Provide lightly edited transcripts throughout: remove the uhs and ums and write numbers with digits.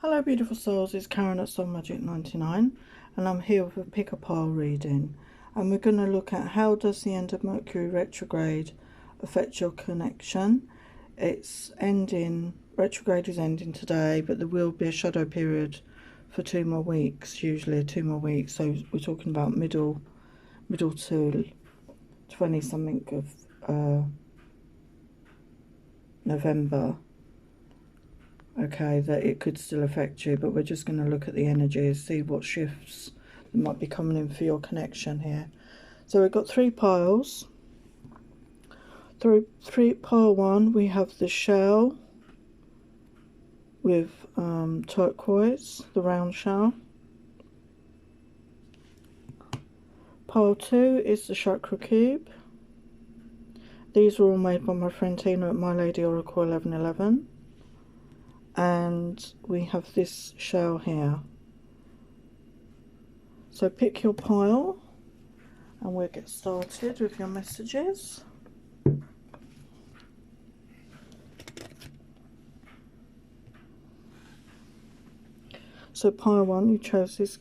Hello beautiful souls, it's Karen at Soul Magic 99 and I'm here with a pick a pile reading, and we're going to look at how does the end of Mercury retrograde affect your connection. It's ending, retrograde is ending today, but there will be a shadow period for 2 more weeks, usually 2 more weeks, so we're talking about middle to 20 something of November. Okay, that it could still affect you, but we're just going to look at the energies, see what shifts that might be coming in for your connection here. So we've got 3 piles. Pile 1, we have the shell with turquoise, the round shell. Pile 2 is the chakra cube. These were all made by my friend Tina at MYLADY Oracle 1111. And we have this shell here. So pick your pile and we'll get started with your messages. So pile 1, you chose this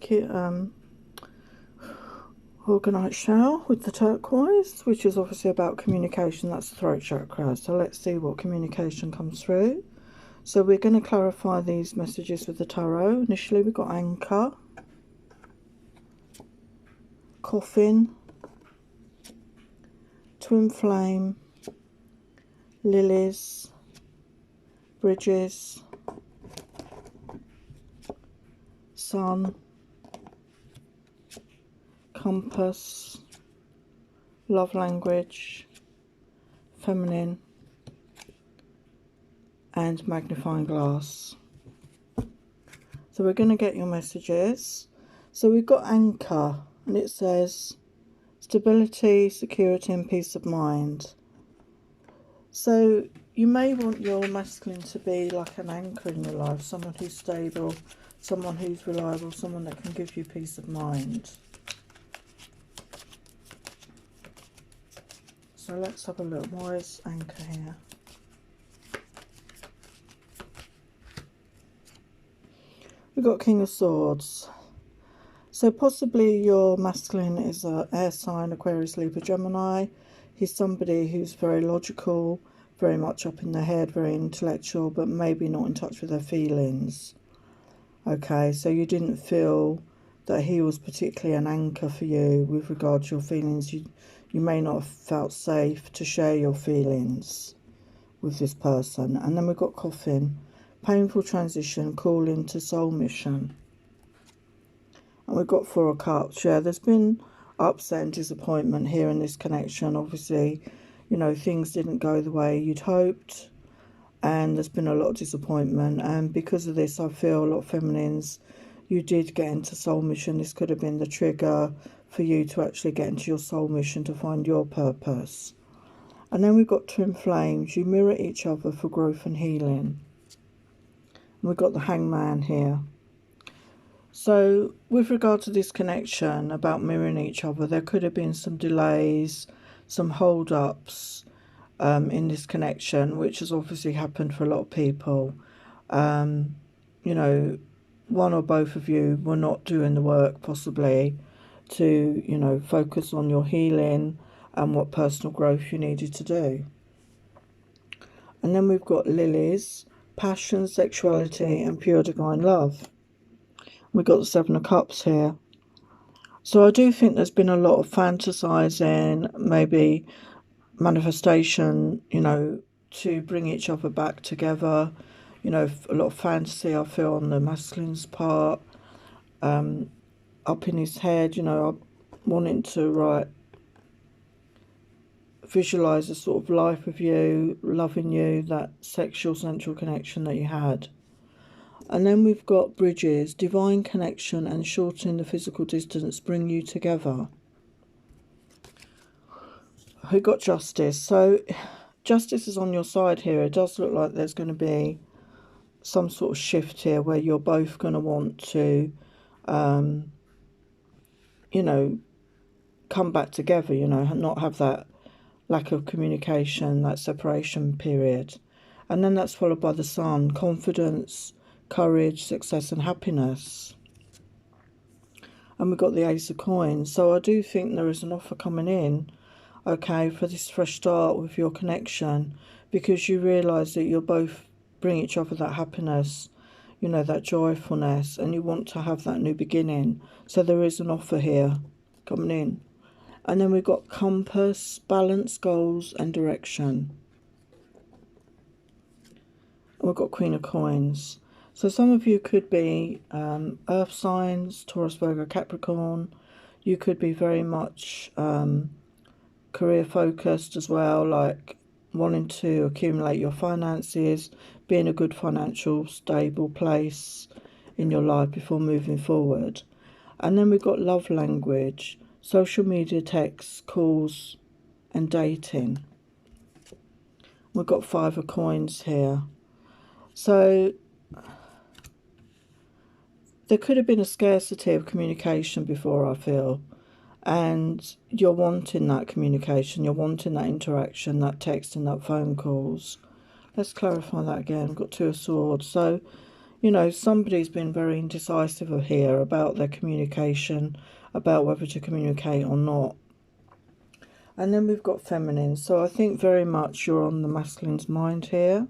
Organite shell with the turquoise, which is obviously about communication. That's the throat chakra. So let's see what communication comes through. So we're going to clarify these messages with the tarot. Initially we've got anchor, coffin, twin flame, lilies, bridges, sun, compass, love language, feminine, and magnifying glass. So we're going to get your messages. So we've got anchor, and it says stability, security and peace of mind. So you may want your masculine to be like an anchor in your life, someone who's stable, someone who's reliable, someone that can give you peace of mind. So let's have a look. Why is anchor here? We've got King of Swords. So possibly your masculine is an air sign, Aquarius, Libra, Gemini. He's somebody who's very logical, very much up in the head, very intellectual, but maybe not in touch with their feelings. Okay, so you didn't feel that he was particularly an anchor for you with regard to your feelings. You may not have felt safe to share your feelings with this person. And then we've got coffin. Painful transition, call into soul mission. And we've got 4 of Cups. Yeah, there's been upset and disappointment here in this connection. Obviously, you know, things didn't go the way you'd hoped. And there's been a lot of disappointment. And because of this, I feel a lot of feminines, you did get into soul mission. This could have been the trigger for you to actually get into your soul mission to find your purpose. And then we've got twin flames. You mirror each other for growth and healing. We've got the hangman here. So with regard to this connection about mirroring each other, there could have been some delays, some hold-ups in this connection, which has obviously happened for a lot of people. You know, one or both of you were not doing the work possibly to, you know, focus on your healing and what personal growth you needed to do. And then we've got lilies, passion, sexuality and pure divine love. We've got the 7 of Cups here. So I do think there's been a lot of fantasizing, maybe manifestation, you know, to bring each other back together. You know, a lot of fantasy I feel on the masculine's part, up in his head, you know, wanting to visualize a sort of life with you, loving you, that sexual sensual connection that you had. And then we've got bridges, divine connection and shortening the physical distance bring you together. We've got justice. So justice is on your side here. It does look like there's going to be some sort of shift here where you're both going to want to, you know, come back together, you know, not have that lack of communication, that separation period. And then that's followed by the sun, confidence, courage, success and happiness. And we've got the Ace of Coins. So I do think there is an offer coming in, okay, for this fresh start with your connection, because you realise that you'll both bring each other that happiness, you know, that joyfulness, and you want to have that new beginning. So there is an offer here coming in. And then we've got compass, balance, goals and direction. And we've got Queen of Coins. So some of you could be earth signs, Taurus, Virgo, Capricorn. You could be very much career focused as well, like wanting to accumulate your finances, be in a good financial stable place in your life before moving forward. And then we've got love language, social media, texts, calls and dating. We've got Five of Coins here. So there could have been a scarcity of communication before, I feel. And you're wanting that communication, you're wanting that interaction, that text and that phone calls. Let's clarify that again. We've got Two of Swords. So, you know, somebody's been very indecisive here about their communication, about whether to communicate or not. And then we've got feminine. So I think very much you're on the masculine's mind here.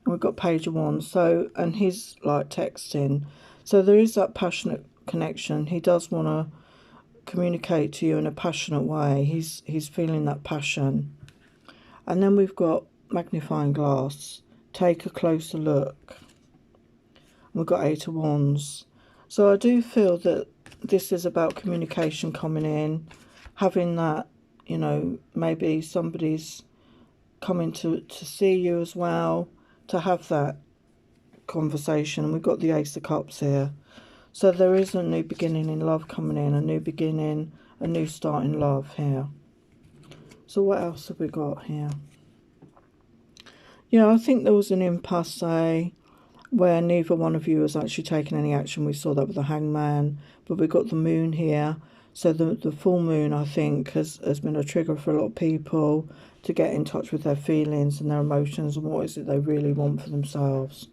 And we've got Page of Wands. So, and he's like texting. So there is that passionate connection. He does want to communicate to you in a passionate way. He's feeling that passion. And then we've got magnifying glass. Take a closer look. And we've got Eight of Wands. So I do feel that this is about communication coming in, having that, you know, maybe somebody's coming to see you as well, to have that conversation. And we've got the Ace of Cups here. So there is a new beginning in love coming in, a new beginning, a new start in love here. So what else have we got here? Yeah, I think there was an impasse where neither one of you has actually taken any action. We saw that with the Hangman, but we've got the moon here. So the full moon, I think, has been a trigger for a lot of people to get in touch with their feelings and their emotions and what is it they really want for themselves.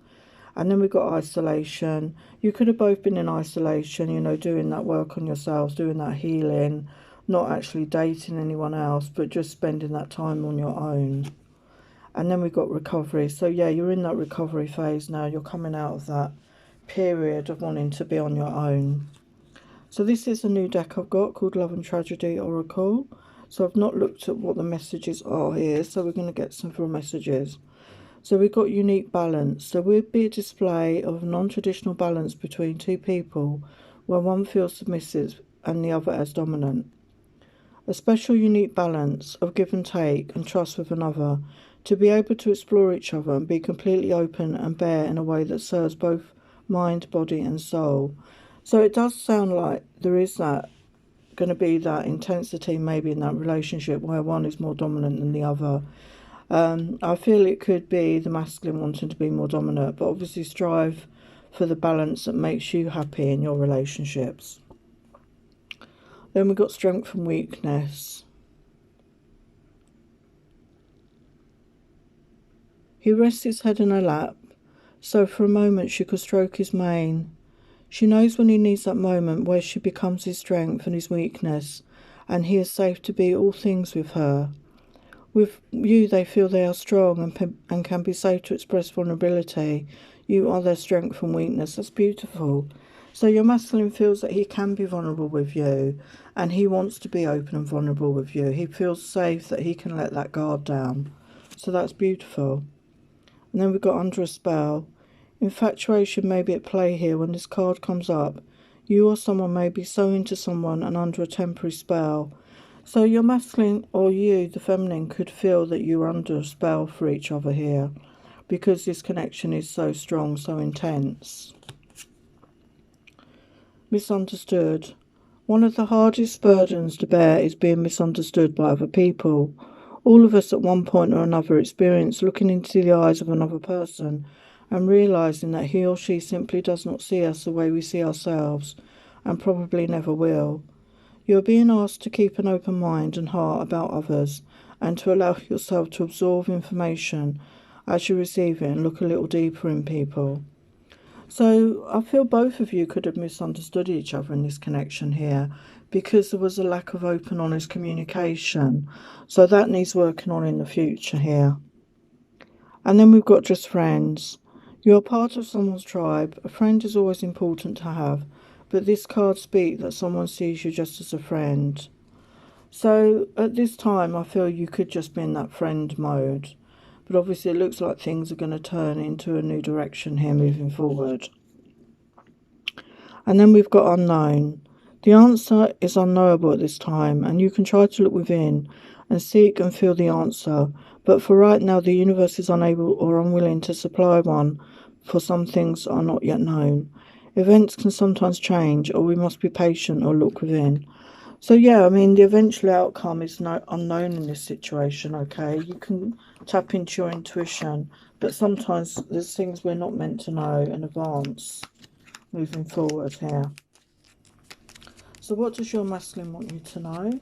And then we've got isolation. You could have both been in isolation, you know, doing that work on yourselves, doing that healing, not actually dating anyone else, but just spending that time on your own. And then we've got recovery. So yeah, you're in that recovery phase now. You're coming out of that period of wanting to be on your own. So this is a new deck I've got called Love and Tragedy Oracle. So I've not looked at what the messages are here. So we're going to get several messages. So we've got unique balance. So we'll be a display of non-traditional balance between two people where one feels submissive and the other as dominant. A special unique balance of give and take and trust with another, to be able to explore each other and be completely open and bare in a way that serves both mind, body and soul. So it does sound like there is that going to be that intensity maybe in that relationship where one is more dominant than the other. I feel it could be the masculine wanting to be more dominant, but obviously strive for the balance that makes you happy in your relationships. Then we've got strength and weakness. He rests his head in her lap, so for a moment she could stroke his mane. She knows when he needs that moment where she becomes his strength and his weakness, and he is safe to be all things with her. With you they feel they are strong and can be safe to express vulnerability. You are their strength and weakness. That's beautiful. So your masculine feels that he can be vulnerable with you, and he wants to be open and vulnerable with you. He feels safe that he can let that guard down. So that's beautiful. And then we've got under a spell. Infatuation may be at play here when this card comes up. You or someone may be so into someone and under a temporary spell. So your masculine or you, the feminine, could feel that you're under a spell for each other here because this connection is so strong, so intense. Misunderstood. One of the hardest burdens to bear is being misunderstood by other people. All of us at one point or another experience looking into the eyes of another person and realising that he or she simply does not see us the way we see ourselves, and probably never will. You are being asked to keep an open mind and heart about others, and to allow yourself to absorb information as you receive it and look a little deeper in people. So I feel both of you could have misunderstood each other in this connection here, because there was a lack of open, honest communication. So that needs working on in the future here. And then we've got just friends. You're part of someone's tribe. A friend is always important to have, but this card speaks that someone sees you just as a friend. So at this time, I feel you could just be in that friend mode. But obviously it looks like things are going to turn into a new direction here moving forward. And then we've got unknown. The answer is unknowable at this time, and you can try to look within and seek and feel the answer. But for right now, the universe is unable or unwilling to supply one, for some things are not yet known. Events can sometimes change, or we must be patient or look within. So yeah, I mean, the eventual outcome is unknown in this situation, okay? You can tap into your intuition, but sometimes there's things we're not meant to know in advance moving forward here. So what does your masculine want you to know?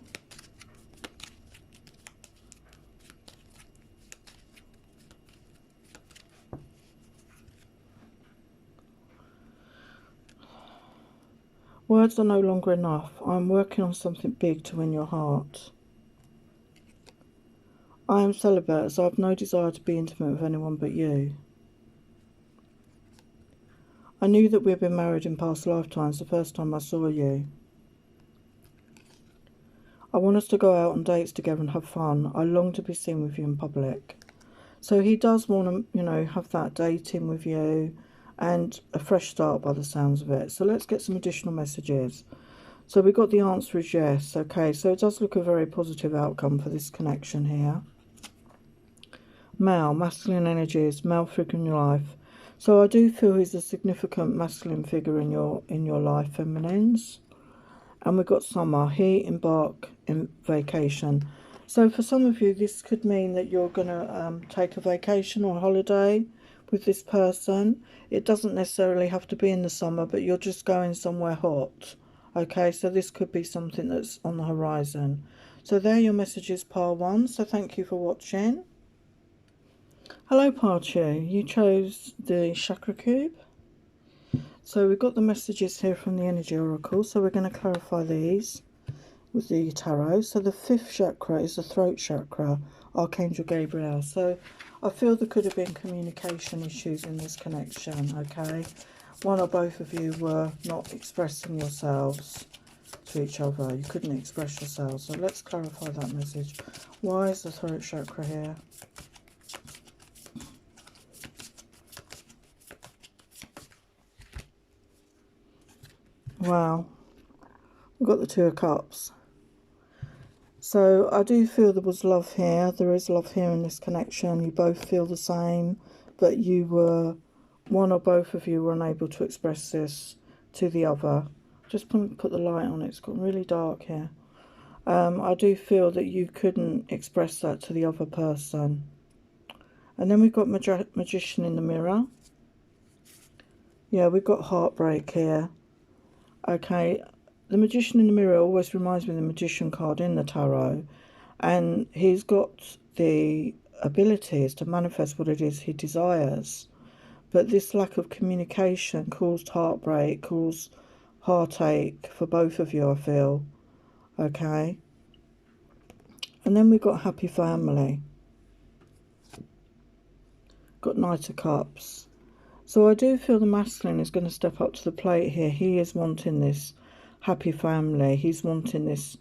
Words are no longer enough. I'm working on something big to win your heart. I am celibate, as I have no desire to be intimate with anyone but you. I knew that we had been married in past lifetimes the first time I saw you. I want us to go out on dates together and have fun. I long to be seen with you in public. So he does want to, you know, have that dating with you and a fresh start by the sounds of it. So let's get some additional messages. So we got the answer is yes. Okay, so it does look a very positive outcome for this connection here. Male, masculine energies, male figure in your life. So I do feel he's a significant masculine figure in your life, feminines. And we've got summer, he embark in vacation. So for some of you, this could mean that you're going to take a vacation or a holiday with this person. It doesn't necessarily have to be in the summer, but you're just going somewhere hot. Okay, so this could be something that's on the horizon. So there are your messages, pile 1. So thank you for watching. Hello, pile 2. You chose the chakra cube. So we've got the messages here from the energy oracle. So we're going to clarify these with the tarot. So the 5th chakra is the throat chakra, Archangel Gabriel. So I feel there could have been communication issues in this connection, okay? One or both of you were not expressing yourselves to each other. You couldn't express yourselves. So let's clarify that message. Why is the throat chakra here? Wow. We've got the 2 of Cups. So I do feel there was love here. There is love here in this connection. You both feel the same, but you were, one or both of you were unable to express this to the other. Just put the light on it. It's got really dark here. I do feel that you couldn't express that to the other person. And then we've got Magician in the mirror. Yeah, we've got heartbreak here. Okay, the Magician in the mirror always reminds me of the Magician card in the tarot. And he's got the abilities to manifest what it is he desires. But this lack of communication caused heartbreak, caused heartache for both of you, I feel. Okay. And then we've got happy family. Got Knight of Cups. So I do feel the masculine is going to step up to the plate here. He is wanting this happy family. He's wanting this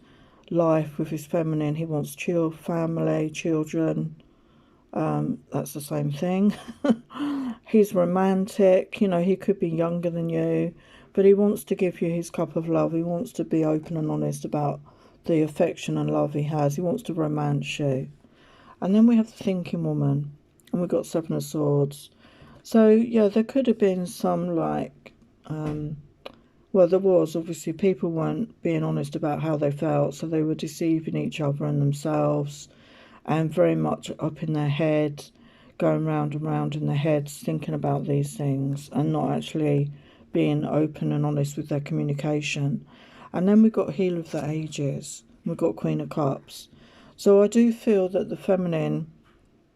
life with his feminine. He wants chill family, children. That's the same thing. He's romantic. You know, he could be younger than you, but he wants to give you his cup of love. He wants to be open and honest about the affection and love he has. He wants to romance you. And then we have the thinking woman, and we've got 7 of Swords. So yeah, there could have been some like, well, there was obviously people weren't being honest about how they felt, so they were deceiving each other and themselves, and very much up in their head, going round and round in their heads, thinking about these things and not actually being open and honest with their communication. And then we've got Healer of the Ages, we've got Queen of Cups. So I do feel that the feminine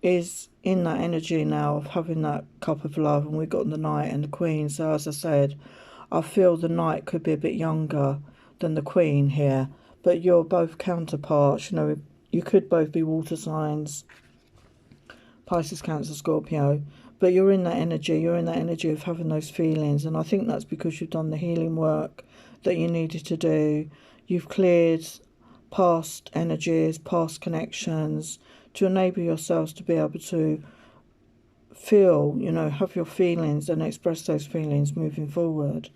is in that energy now of having that cup of love, and we've got the Knight and the Queen. So as I said, I feel the Knight could be a bit younger than the Queen here, but you're both counterparts. You know, you could both be water signs, Pisces, Cancer, Scorpio, but you're in that energy. You're in that energy of having those feelings, and I think that's because you've done the healing work that you needed to do. You've cleared past energies, past connections, to enable yourselves to be able to feel, you know, have your feelings and express those feelings moving forward.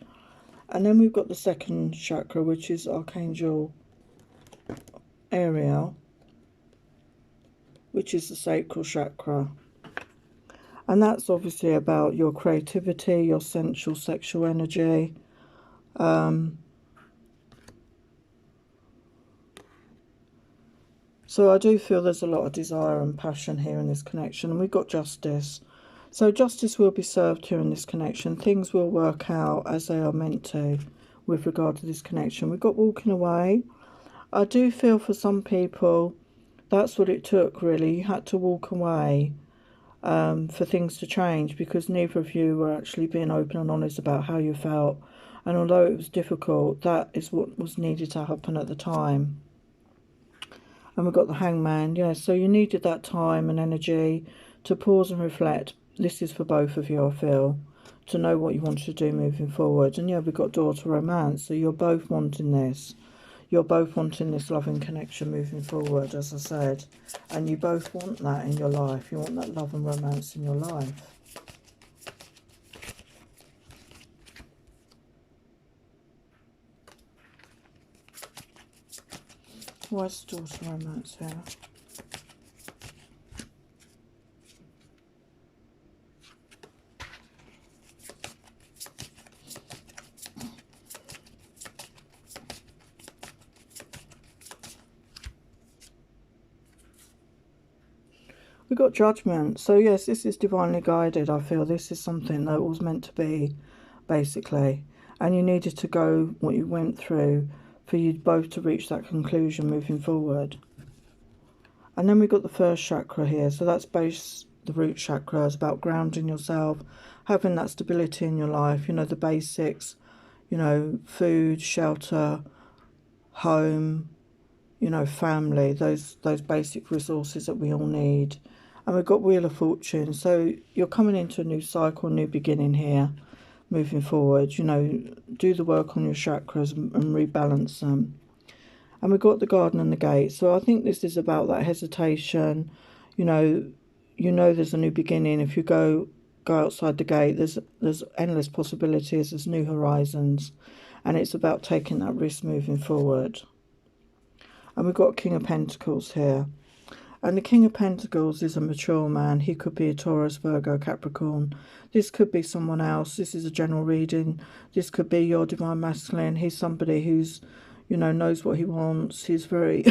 And then we've got the second chakra, which is Archangel Ariel, which is the sacral chakra. And that's obviously about your creativity, your sensual, sexual energy. So I do feel there's a lot of desire and passion here in this connection. And we've got justice. So justice will be served here in this connection. Things will work out as they are meant to with regard to this connection. We've got walking away. I do feel for some people that's what it took, really. You had to walk away for things to change, because neither of you were actually being open and honest about how you felt. And although it was difficult, that is what was needed to happen at the time. And we've got the Hangman. Yeah, so you needed that time and energy to pause and reflect. This is for both of you, I feel, to know what you want to do moving forward. And yeah, we've got Door to Romance. So you're both wanting this. You're both wanting this loving connection moving forward, as I said. And you both want that in your life. You want that love and romance in your life. Why's Door to Romance here? We've got Judgment. So yes, this is divinely guided. I feel this is something that was meant to be, basically. And you needed to go what you went through for you both to reach that conclusion moving forward. And then we've got the first chakra here. So that's the root chakra. It's about grounding yourself, having that stability in your life. You know, the basics, you know, food, shelter, home, you know, family, those basic resources that we all need. And we've got Wheel of Fortune. So you're coming into a new cycle, new beginning here, moving forward. You know, do the work on your chakras and rebalance them. And we've got the Garden and the Gate. So I think this is about that hesitation. You know there's a new beginning. If you go outside the gate, there's endless possibilities, there's new horizons. And it's about taking that risk moving forward. And we've got King of Pentacles here. And the King of Pentacles is a mature man. He could be a Taurus, Virgo, Capricorn. This could be someone else. This is a general reading. This could be your divine masculine. He's somebody who's, you know, knows what he wants. He's very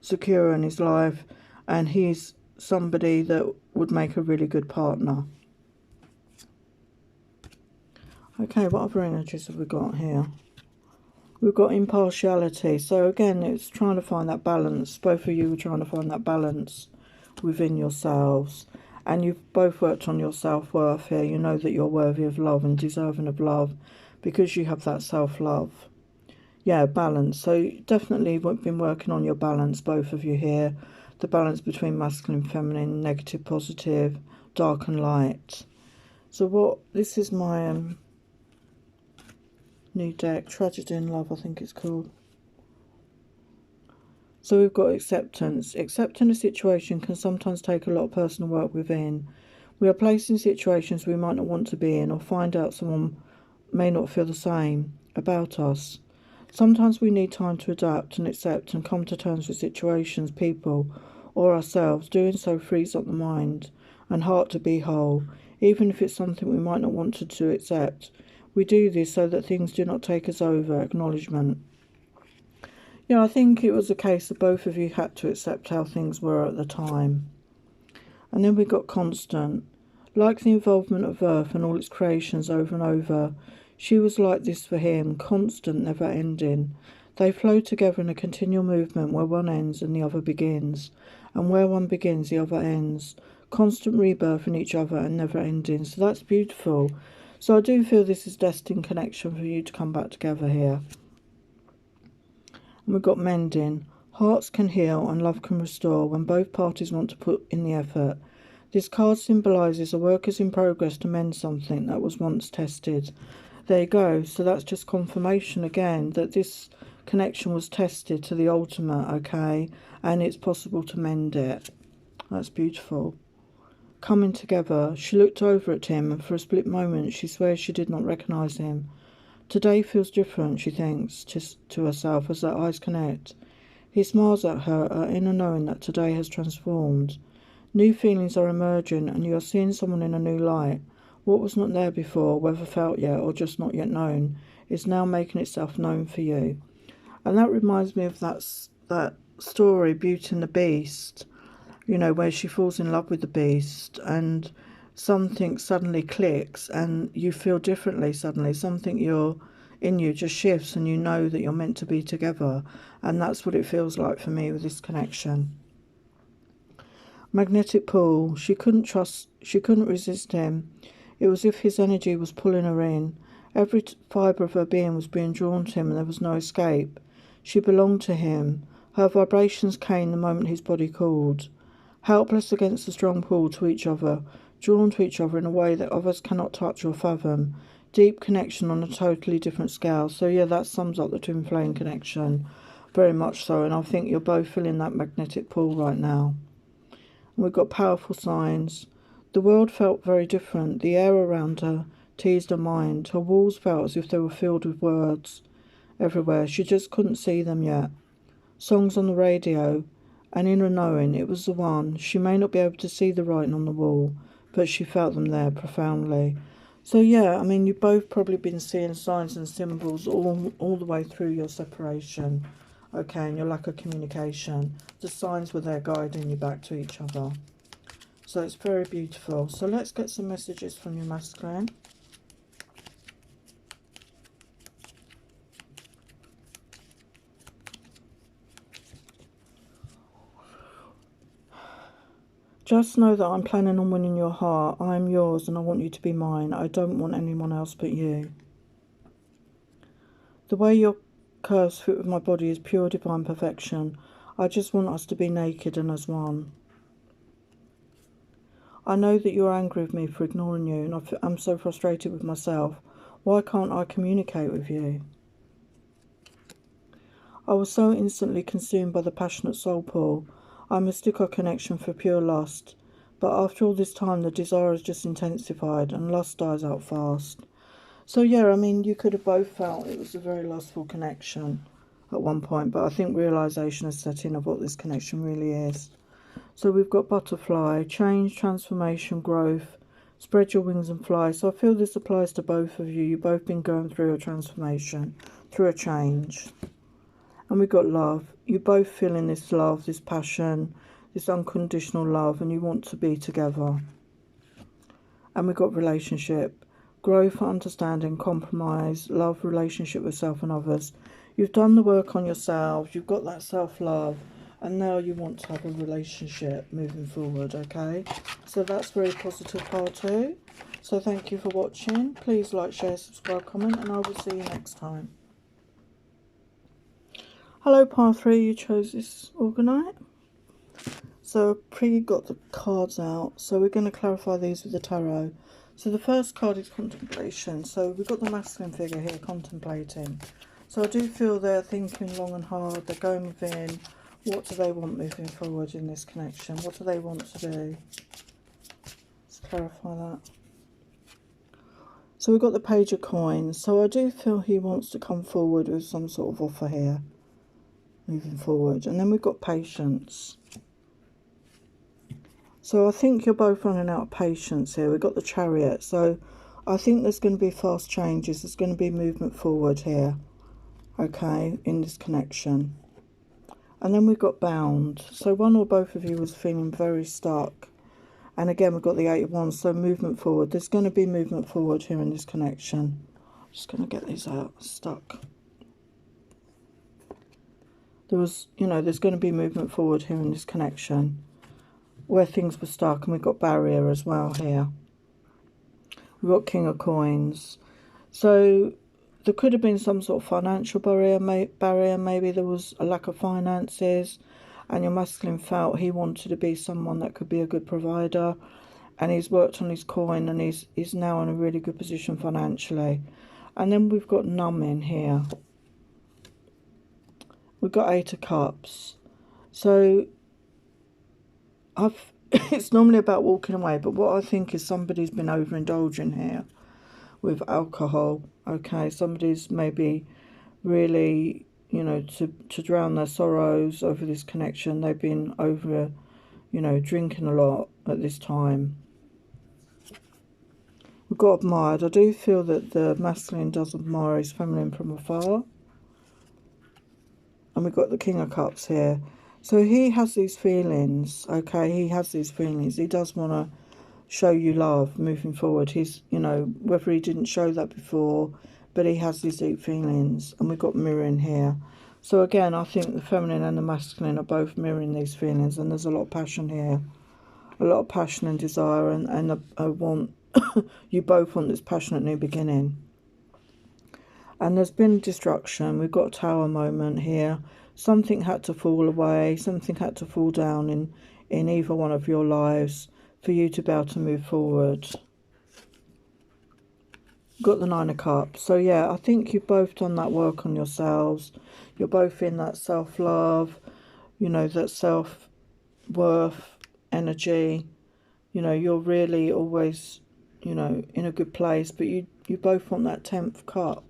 secure in his life. And he's somebody that would make a really good partner. Okay, what other energies have we got here? We've got impartiality. So again, it's trying to find that balance. Both of you are trying to find that balance within yourselves. And you've both worked on your self-worth here. You know that you're worthy of love and deserving of love because you have that self-love. Yeah, balance. So definitely been working on your balance, both of you here. The balance between masculine, feminine, negative, positive, dark and light. So this is my new deck, Tragedy in Love, I think it's called. So we've got acceptance. Accepting a situation can sometimes take a lot of personal work within. We are placed in situations we might not want to be in, or find out someone may not feel the same about us. Sometimes we need time to adapt and accept and come to terms with situations, people, or ourselves. Doing so frees up the mind and heart to be whole, even if it's something we might not want to accept. We do this so that things do not take us over. Acknowledgement. Yeah, I think it was a case that both of you had to accept how things were at the time. And then we got constant. Like the involvement of Earth and all its creations over and over, she was like this for him, constant, never ending. They flow together in a continual movement where one ends and the other begins, and where one begins the other ends. constant rebirth in each other and never ending. So that's beautiful. So I do feel this is destined connection for you to come back together here. And we've got mending. Hearts can heal and love can restore when both parties want to put in the effort. This card symbolises a work is in progress to mend something that was once tested. There you go. So that's just confirmation again that this connection was tested to the ultimate, okay? And it's possible to mend it. That's beautiful. Coming together, she looked over at him and for a split moment she swears she did not recognise him. Today feels different, she thinks to herself as their eyes connect. He smiles at her inner knowing that today has transformed. New feelings are emerging and you are seeing someone in a new light. What was not there before, whether felt yet or just not yet known, is now making itself known for you. And that reminds me of that story, Beauty and the Beast, you know, where she falls in love with the beast and something suddenly clicks and you feel differently suddenly. Something in you just shifts and you know that you're meant to be together. And that's what it feels like for me with this connection. Magnetic pull. She couldn't resist him. It was as if his energy was pulling her in. Every fibre of her being was being drawn to him and there was no escape. She belonged to him. Her vibrations came the moment his body called. Helpless against the strong pull to each other, drawn to each other in a way that others cannot touch or fathom. Deep connection on a totally different scale. So yeah, that sums up the twin flame connection. Very much so. And I think you're both feeling that magnetic pull right now. And we've got powerful signs. The world felt very different. The air around her teased her mind. Her walls felt as if they were filled with words everywhere. She just couldn't see them yet. Songs on the radio, and in her knowing it was the one. She may not be able to see the writing on the wall, but she felt them there profoundly. So yeah, I mean, you've both probably been seeing signs and symbols all the way through your separation, okay, and your lack of communication. The signs were there guiding you back to each other. So it's very beautiful. So let's get some messages from your masculine. Just know that I'm planning on winning your heart. I am yours and I want you to be mine. I don't want anyone else but you. The way your curves fit with my body is pure divine perfection. I just want us to be naked and as one. I know that you're angry with me for ignoring you and I'm so frustrated with myself. Why can't I communicate with you? I was so instantly consumed by the passionate soul pull. I mistook our connection for pure lust. But after all this time, the desire has just intensified and lust dies out fast. So yeah, I mean, you could have both felt it was a very lustful connection at one point. But I think realisation has set in of what this connection really is. So we've got butterfly, change, transformation, growth, spread your wings and fly. So I feel this applies to both of you. You've both been going through a transformation, through a change. And we've got love. You're both feeling this love, this passion, this unconditional love, and you want to be together. And we've got relationship. Growth, understanding, compromise, love, relationship with self and others. You've done the work on yourself. You've got that self-love. And now you want to have a relationship moving forward, okay? So that's very positive, part 2. So thank you for watching. Please like, share, subscribe, comment, and I will see you next time. Hello, part 3. You chose this Orgonite. So I've got the cards out. So we're going to clarify these with the tarot. So the first card is Contemplation. So we've got the masculine figure here, contemplating. So I do feel they're thinking long and hard. They're going within. What do they want moving forward in this connection? What do they want to do? Let's clarify that. So we've got the Page of Coins. So I do feel he wants to come forward with some sort of offer here, moving forward. And then we've got Patience. So I think you're both running out of patience here. We've got the Chariot. So I think there's going to be fast changes. There's going to be movement forward here, okay, in this connection. And then we've got Bound. So one or both of you was feeling very stuck. And again, we've got the 8 of Wands, so movement forward. There's going to be movement forward here in this connection. Just going to get these out. Stuck. There's going to be movement forward here in this connection. where things were stuck, and we've got barrier as well here. We've got King of Coins. So there could have been some sort of financial barrier. Maybe there was a lack of finances, and your masculine felt he wanted to be someone that could be a good provider, and he's worked on his coin, and he's now in a really good position financially. And then we've got numbing here. We've got Eight of Cups. So it's normally about walking away, but what I think is somebody's been overindulging here with alcohol. Okay, somebody's maybe really, you know, to drown their sorrows over this connection, they've been over, you know, drinking a lot at this time. We've got admired. I do feel that the masculine does admire his feminine from afar. And we've got the King of Cups here. So he has these feelings, okay? He has these feelings. He does want to show you love moving forward. He's, you know, whether he didn't show that before, but he has these deep feelings. And we've got mirroring here. So again, I think the feminine and the masculine are both mirroring these feelings. And there's a lot of passion here. A lot of passion and desire. And I want, you both want this passionate new beginning. And there's been destruction. We've got a tower moment here. Something had to fall away. Something had to fall down in either one of your lives for you to be able to move forward. Got the Nine of Cups. So yeah, I think you've both done that work on yourselves. You're both in that self-love, you know, that self-worth energy. You know, you're really always, you know, in a good place. But you both want that 10th cup.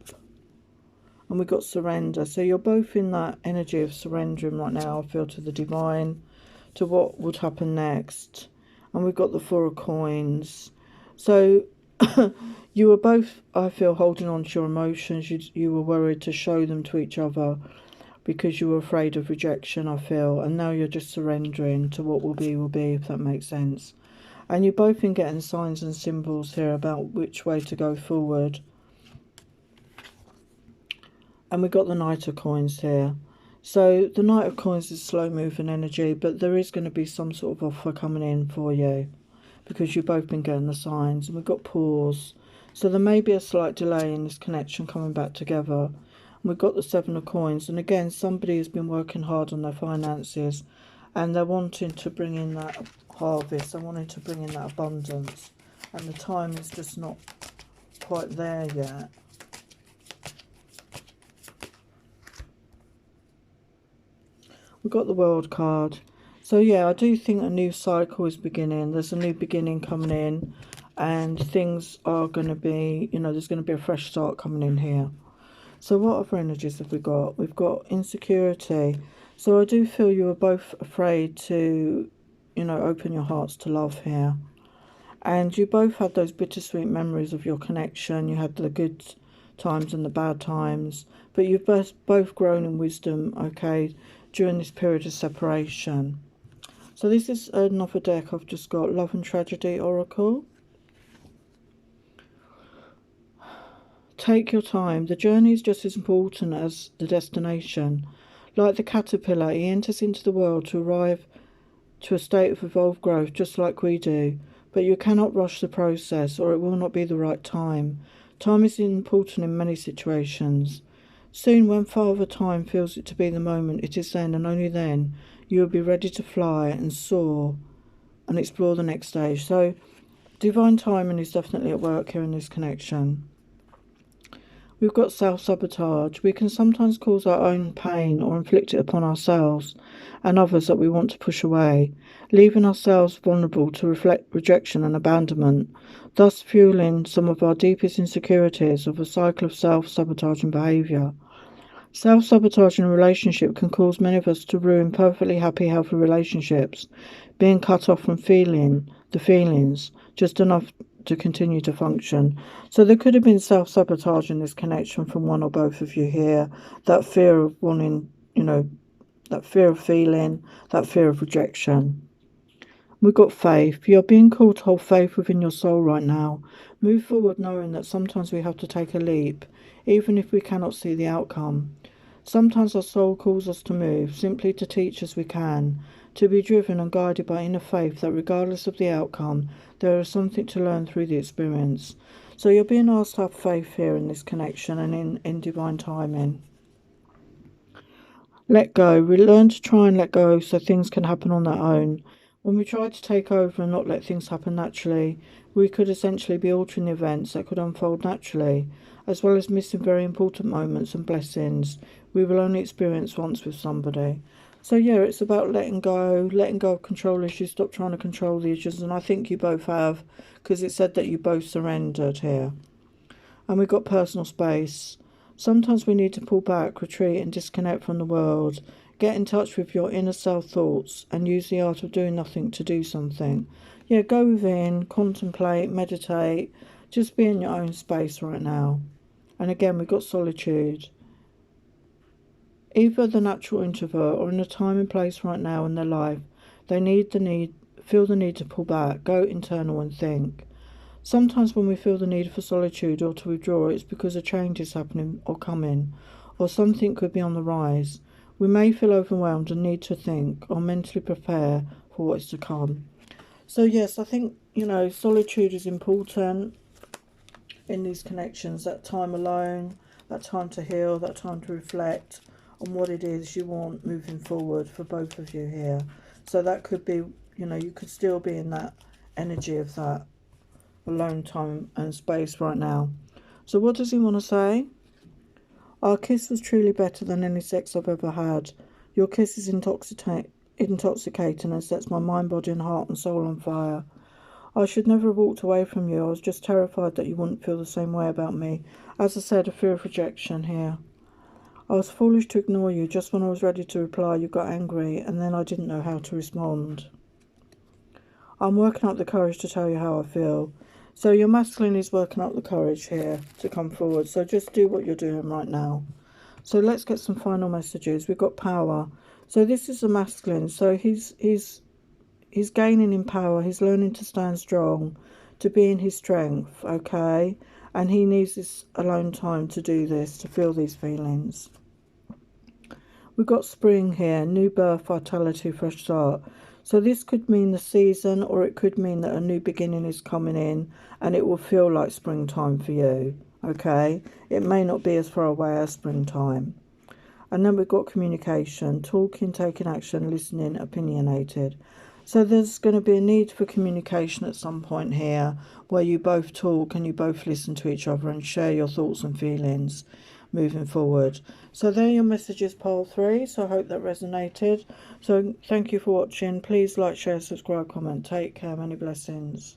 And we've got surrender. So you're both in that energy of surrendering right now, I feel, to the divine, to what would happen next. And we've got the Four of Coins. So you were both, I feel, holding on to your emotions. You were worried to show them to each other because you were afraid of rejection, I feel. And now you're just surrendering to what will be, if that makes sense. And you've both been getting signs and symbols here about which way to go forward. And we've got the Knight of Coins here. So the Knight of Coins is slow moving energy, but there is going to be some sort of offer coming in for you because you've both been getting the signs. And we've got pause. So there may be a slight delay in this connection coming back together. And we've got the Seven of Coins. And again, somebody has been working hard on their finances and they're wanting to bring in that harvest. They're wanting to bring in that abundance. And the time is just not quite there yet. We've got the World card. So yeah, I do think a new cycle is beginning. There's a new beginning coming in. And things are going to be, you know, there's going to be a fresh start coming in here. So what other energies have we got? We've got insecurity. So I do feel you are both afraid to, you know, open your hearts to love here. And you both had those bittersweet memories of your connection. You had the good times and the bad times. But you've both grown in wisdom, okay, during this period of separation. So this is another deck. I've just got Love and Tragedy Oracle. Take your time. The journey is just as important as the destination. Like the caterpillar, he enters into the world to arrive to a state of evolved growth just like we do. But you cannot rush the process or it will not be the right time. Time is important in many situations. Soon, when Father Time feels it to be the moment, it is then and only then you will be ready to fly and soar and explore the next stage. So, divine timing is definitely at work here in this connection. We've got self-sabotage. We can sometimes cause our own pain or inflict it upon ourselves and others that we want to push away, leaving ourselves vulnerable to rejection and abandonment, thus fueling some of our deepest insecurities of a cycle of self-sabotaging behaviour. Self-sabotaging a relationship can cause many of us to ruin perfectly happy, healthy relationships, being cut off from feeling the feelings just enough to continue to function. So there could have been self-sabotage in this connection from one or both of you here. That fear of wanting, you know, that fear of feeling, that fear of rejection. We've got faith. You're being called to hold faith within your soul right now. Move forward knowing that sometimes we have to take a leap, even if we cannot see the outcome. Sometimes our soul calls us to move, simply to teach as we can, to be driven and guided by inner faith that regardless of the outcome, there is something to learn through the experience. So you're being asked to have faith here in this connection and in divine timing. Let go. We learn to try and let go so things can happen on their own. When we try to take over and not let things happen naturally, we could essentially be altering the events that could unfold naturally, as well as missing very important moments and blessings we will only experience once with somebody. So yeah, it's about letting go of control issues, stop trying to control the issues, and I think you both have, because it said that you both surrendered here. And we've got personal space. Sometimes we need to pull back, retreat and disconnect from the world. Get in touch with your inner self thoughts and use the art of doing nothing to do something. Yeah, go within, contemplate, meditate. Just be in your own space right now. And again, we've got solitude. Either the natural introvert or in a time and place right now in their life, they feel the need to pull back, go internal and think. Sometimes when we feel the need for solitude or to withdraw, it's because a change is happening or coming, or something could be on the rise. We may feel overwhelmed and need to think or mentally prepare for what is to come. So yes, I think, solitude is important in these connections, that time alone, that time to heal, that time to reflect on what it is you want moving forward for both of you here. So that could be, you could still be in that energy of that alone time and space right now. So what does he want to say? Our kiss was truly better than any sex I've ever had. Your kiss is intoxicating and sets my mind, body and heart and soul on fire. I should never have walked away from you. I was just terrified that you wouldn't feel the same way about me. As I said, a fear of rejection here. I was foolish to ignore you. Just when I was ready to reply, you got angry, and then I didn't know how to respond. I'm working up the courage to tell you how I feel. So your masculine is working up the courage here to come forward. So just do what you're doing right now. So let's get some final messages. We've got power. So this is the masculine. So he's gaining in power. He's learning to stand strong, to be in his strength, okay? And he needs this alone time to do this, to feel these feelings. We've got spring here, new birth, vitality, fresh start. So this could mean the season, or it could mean that a new beginning is coming in and it will feel like springtime for you, okay? It may not be as far away as springtime. And then we've got communication, talking, taking action, listening, opinionated. So there's going to be a need for communication at some point here where you both talk and you both listen to each other and share your thoughts and feelings moving forward. So there are your messages, pile 3. So I hope that resonated. So thank you for watching. Please like, share, subscribe, comment. Take care. Many blessings.